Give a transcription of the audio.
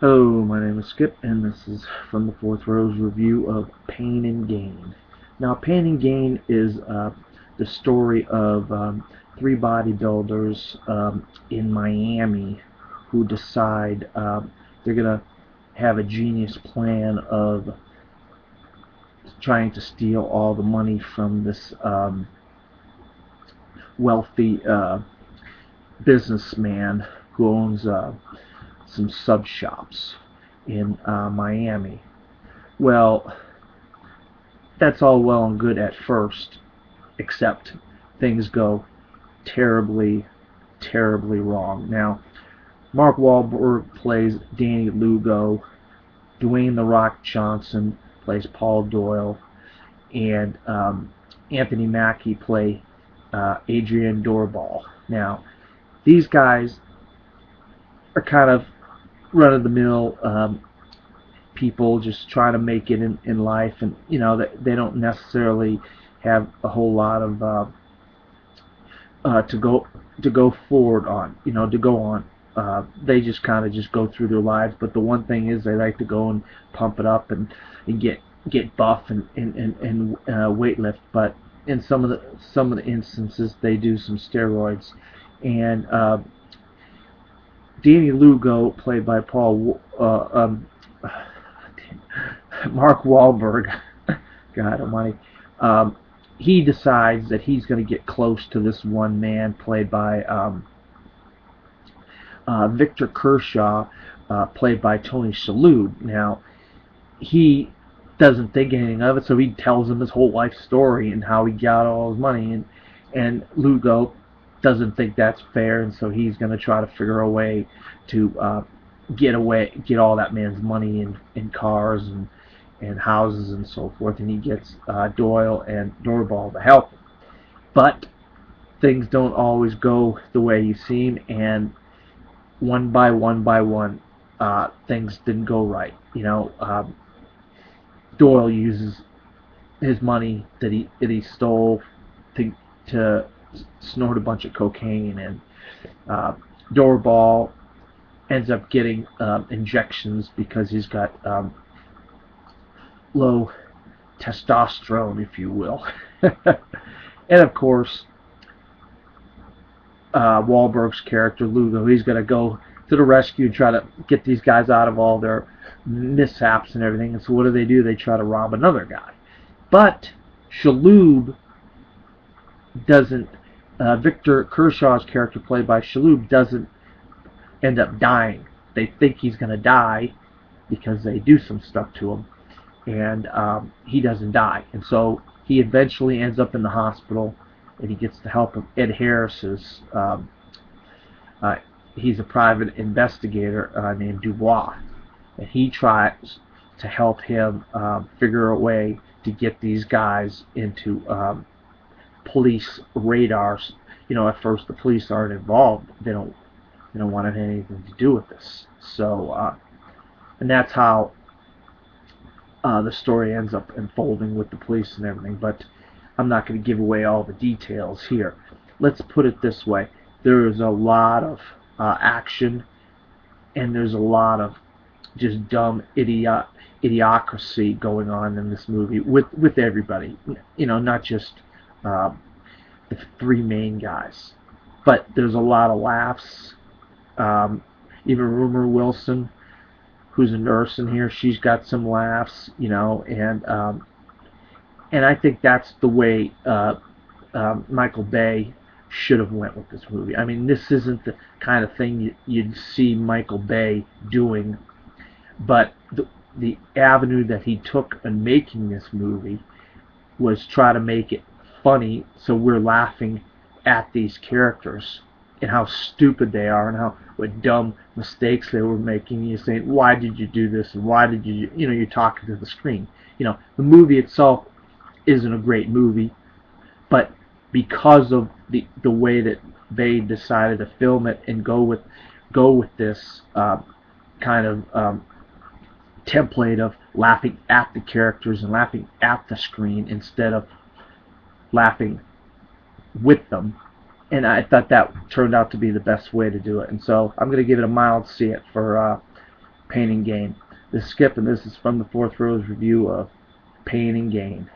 Hello, my name is Skip, and this is from the Fourth Row's review of Pain and Gain. Now, Pain and Gain is the story of three bodybuilders in Miami who decide they're going to have a genius plan of trying to steal all the money from this wealthy businessman who owns some sub shops in Miami. Well, that's all well and good at first, except things go terribly, terribly wrong. Now, Mark Wahlberg plays Danny Lugo, Dwayne The Rock Johnson plays Paul Doyle, and Anthony Mackie play Adrian Doorball. Now, these guys are kind of run-of-the-mill people just trying to make it in life, and they don't necessarily have a whole lot of to go forward on, to go on. They just kind of just go through their lives, but the one thing is they like to go and pump it up and get buff and weight lift. But in some of the instances, they do some steroids. And Danny Lugo, played by Mark Wahlberg, God Almighty, he decides that he's going to get close to this one man, played by Victor Kershaw, played by Tony Shalhoub. Now, he doesn't think anything of it, so he tells him his whole life story and how he got all his money, and Lugo doesn't think that's fair, and so he's going to try to figure a way to get all that man's money in cars and houses and so forth, and he gets Doyle and Doorball to help him. But things don't always go the way you seem, and one by one, things didn't go right. Doyle uses his money that he stole to snort a bunch of cocaine, and Doorball ends up getting injections because he's got low testosterone, if you will. And of course, Wahlberg's character Lugo, he's going to go to the rescue and try to get these guys out of all their mishaps and everything. And so what do? They try to rob another guy. But Shalhoub doesn't, Victor Kershaw's character, played by Shalhoub, doesn't end up dying. They think he's going to die because they do some stuff to him, and he doesn't die. And so he eventually ends up in the hospital, and he gets the help of Ed Harris's. He's a private investigator named Dubois, and he tries to help him figure a way to get these guys into police radars. At first the police aren't involved; they don't want to have anything to do with this. So, and that's how the story ends up unfolding with the police and everything. But I'm not going to give away all the details here. Let's put it this way: there is a lot of action, and there's a lot of just dumb idiocracy going on in this movie with everybody. Not just the three main guys, but there's a lot of laughs. Even Rumor Wilson, who's a nurse in here, she's got some laughs, and I think that's the way Michael Bay should have went with this movie. I mean, this isn't the kind of thing you'd see Michael Bay doing, but the avenue that he took in making this movie was try to make it funny, so we're laughing at these characters and how stupid they are and what dumb mistakes they were making. You're saying, why did you do this, and why did you, you're talking to the screen. The movie itself isn't a great movie, but because of the way that they decided to film it and go with this kind of template of laughing at the characters and laughing at the screen instead of laughing with them, and I thought that turned out to be the best way to do it. And so I'm going to give it a mild C for Pain and Gain. This is Skip, and this is from the Fourth Row's review of Pain and Gain.